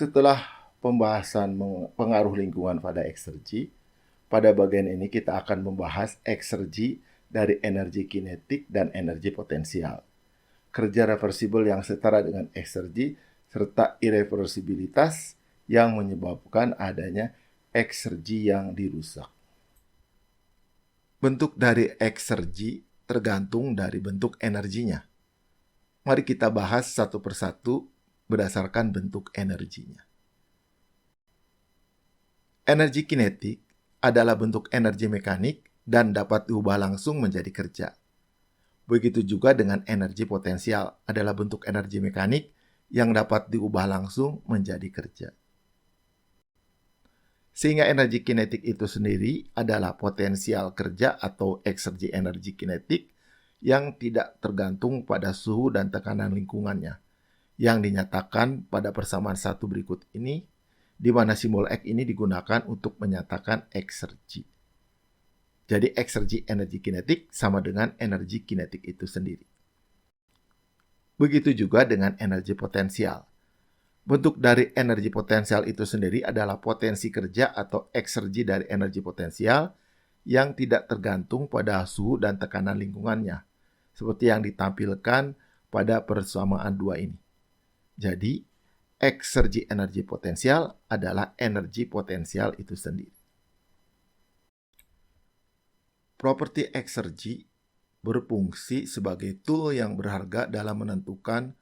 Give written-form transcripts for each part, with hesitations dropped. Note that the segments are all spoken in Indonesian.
Setelah pembahasan pengaruh lingkungan pada eksergi, pada bagian ini kita akan membahas eksergi dari energi kinetik dan energi potensial. Kerja reversibel yang setara dengan eksergi serta irreversibilitas yang menyebabkan adanya eksergi yang dirusak. Bentuk dari eksergi tergantung dari bentuk energinya. Mari kita bahas satu persatu berdasarkan bentuk energinya. Energi kinetik adalah bentuk energi mekanik dan dapat diubah langsung menjadi kerja. Begitu juga dengan energi potensial adalah bentuk energi mekanik yang dapat diubah langsung menjadi kerja. Sehingga energi kinetik itu sendiri adalah potensial kerja atau eksergi energi kinetik yang tidak tergantung pada suhu dan tekanan lingkungannya, yang dinyatakan pada persamaan satu berikut ini, di mana simbol X ini digunakan untuk menyatakan eksergi. Jadi eksergi energi kinetik sama dengan energi kinetik itu sendiri. Begitu juga dengan energi potensial. Bentuk dari energi potensial itu sendiri adalah potensi kerja atau eksergi dari energi potensial yang tidak tergantung pada suhu dan tekanan lingkungannya, seperti yang ditampilkan pada persamaan dua ini. Jadi, eksergi energi potensial adalah energi potensial itu sendiri. Properti eksergi berfungsi sebagai tool yang berharga dalam menentukan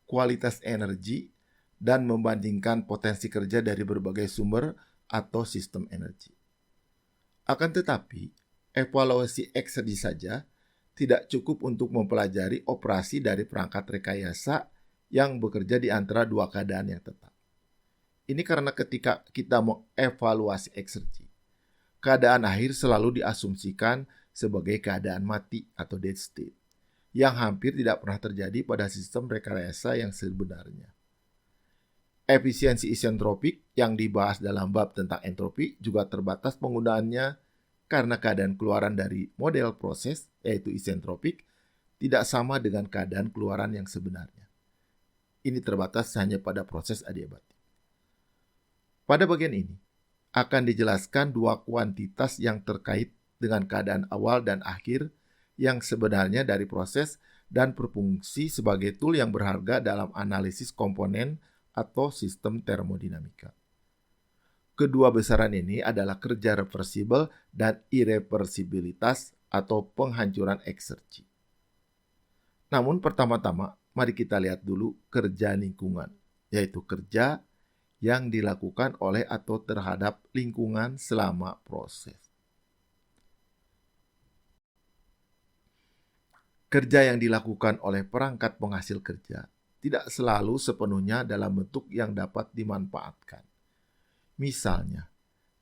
kualitas energi dan membandingkan potensi kerja dari berbagai sumber atau sistem energi. Akan tetapi, evaluasi eksergi saja tidak cukup untuk mempelajari operasi dari perangkat rekayasa yang bekerja di antara dua keadaan yang tetap. Ini karena ketika kita mengevaluasi eksergi, keadaan akhir selalu diasumsikan sebagai keadaan mati atau dead state, yang hampir tidak pernah terjadi pada sistem rekayasa yang sebenarnya. Efisiensi isentropik yang dibahas dalam bab tentang entropi juga terbatas penggunaannya karena keadaan keluaran dari model proses, yaitu isentropik, tidak sama dengan keadaan keluaran yang sebenarnya. Ini terbatas hanya pada proses adiabatik. Pada bagian ini, akan dijelaskan dua kuantitas yang terkait dengan keadaan awal dan akhir yang sebenarnya dari proses dan berfungsi sebagai tool yang berharga dalam analisis komponen atau sistem termodinamika. Kedua besaran ini adalah kerja reversibel dan irreversibilitas atau penghancuran eksergi. Namun pertama-tama, mari kita lihat dulu kerja lingkungan, yaitu kerja yang dilakukan oleh atau terhadap lingkungan selama proses. Kerja yang dilakukan oleh perangkat penghasil kerja tidak selalu sepenuhnya dalam bentuk yang dapat dimanfaatkan. Misalnya,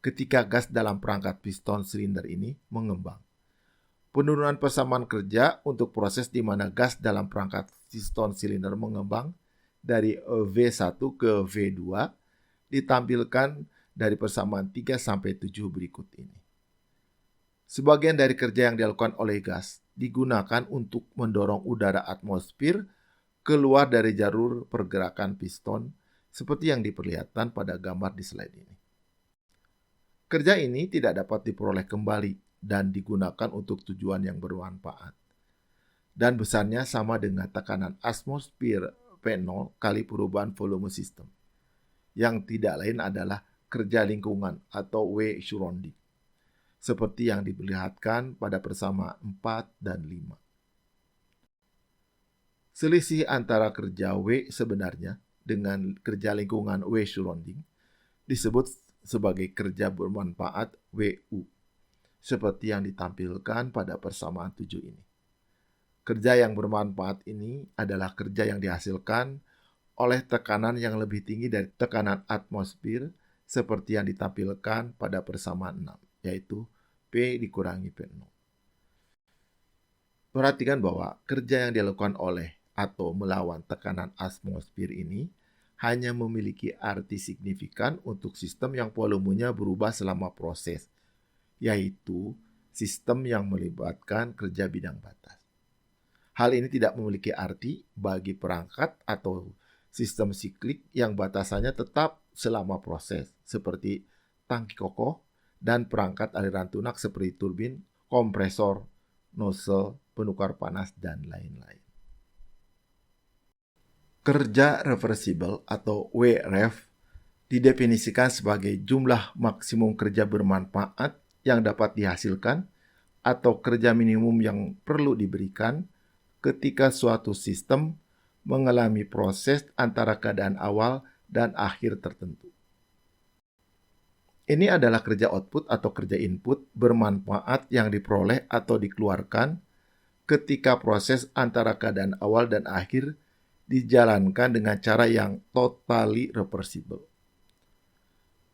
ketika gas dalam perangkat piston silinder ini mengembang, penurunan persamaan kerja untuk proses di mana gas dalam perangkat piston silinder mengembang dari V1 ke V2 ditampilkan dari persamaan 3 sampai 7 berikut ini. Sebagian dari kerja yang dilakukan oleh gas digunakan untuk mendorong udara atmosfer keluar dari jalur pergerakan piston seperti yang diperlihatkan pada gambar di slide ini. Kerja ini tidak dapat diperoleh kembali dan digunakan untuk tujuan yang bermanfaat. Dan besarnya sama dengan tekanan atmosfer P0 kali perubahan volume sistem, yang tidak lain adalah kerja lingkungan atau W surrounding, seperti yang diperlihatkan pada persamaan 4 dan 5. Selisih antara kerja W sebenarnya dengan kerja lingkungan W surrounding disebut sebagai kerja bermanfaat WU, seperti yang ditampilkan pada persamaan 7 ini. Kerja yang bermanfaat ini adalah kerja yang dihasilkan oleh tekanan yang lebih tinggi dari tekanan atmosfer seperti yang ditampilkan pada persamaan 6, yaitu P dikurangi P0. Perhatikan bahwa kerja yang dilakukan oleh atau melawan tekanan atmosfer ini hanya memiliki arti signifikan untuk sistem yang volumenya berubah selama proses, yaitu sistem yang melibatkan kerja bidang batas. Hal ini tidak memiliki arti bagi perangkat atau sistem siklik yang batasannya tetap selama proses, seperti tangki kokoh dan perangkat aliran tunak seperti turbin, kompresor, nozzle, penukar panas, dan lain-lain. Kerja reversible atau WREV didefinisikan sebagai jumlah maksimum kerja bermanfaat yang dapat dihasilkan atau kerja minimum yang perlu diberikan ketika suatu sistem mengalami proses antara keadaan awal dan akhir tertentu. Ini adalah kerja output atau kerja input bermanfaat yang diperoleh atau dikeluarkan ketika proses antara keadaan awal dan akhir dijalankan dengan cara yang totally reversible.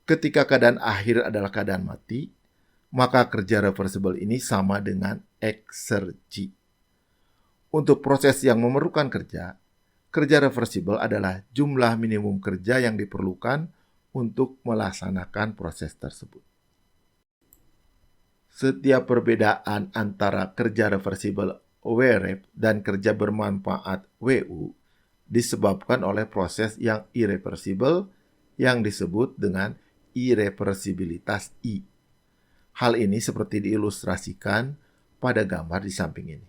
Ketika keadaan akhir adalah keadaan mati, maka kerja reversible ini sama dengan eksergi. Untuk proses yang memerlukan kerja reversible adalah jumlah minimum kerja yang diperlukan untuk melaksanakan proses tersebut. Setiap perbedaan antara kerja reversible WREV dan kerja bermanfaat WU disebabkan oleh proses yang irreversible yang disebut dengan irreversibilitas I. Hal ini seperti diilustrasikan pada gambar di samping ini.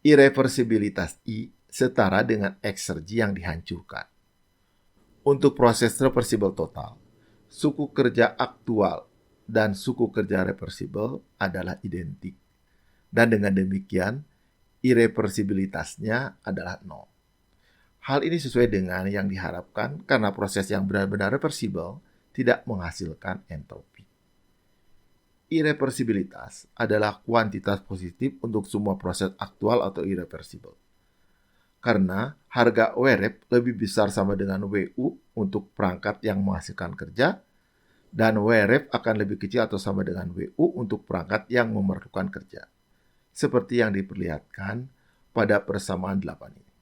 Irreversibilitas I setara dengan eksergi yang dihancurkan. Untuk proses reversible total, suku kerja aktual dan suku kerja reversible adalah identik. Dan dengan demikian, irreversibilitasnya adalah 0. Hal ini sesuai dengan yang diharapkan karena proses yang benar-benar reversible tidak menghasilkan entropi. Irreversibilitas adalah kuantitas positif untuk semua proses aktual atau irreversible. Karena harga WREV lebih besar sama dengan WU untuk perangkat yang menghasilkan kerja, dan WREV akan lebih kecil atau sama dengan WU untuk perangkat yang memerlukan kerja. Seperti yang diperlihatkan pada persamaan 8 ini.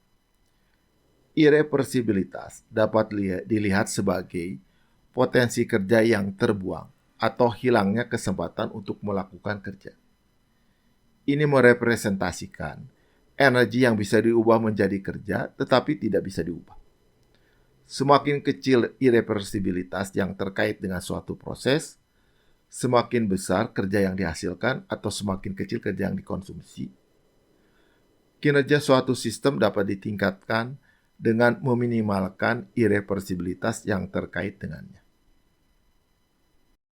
Irreversibilitas dapat dilihat sebagai potensi kerja yang terbuang atau hilangnya kesempatan untuk melakukan kerja. Ini merepresentasikan energi yang bisa diubah menjadi kerja tetapi tidak bisa diubah. Semakin kecil irreversibilitas yang terkait dengan suatu proses, semakin besar kerja yang dihasilkan atau semakin kecil kerja yang dikonsumsi. Kinerja suatu sistem dapat ditingkatkan dengan meminimalkan irreversibilitas yang terkait dengannya.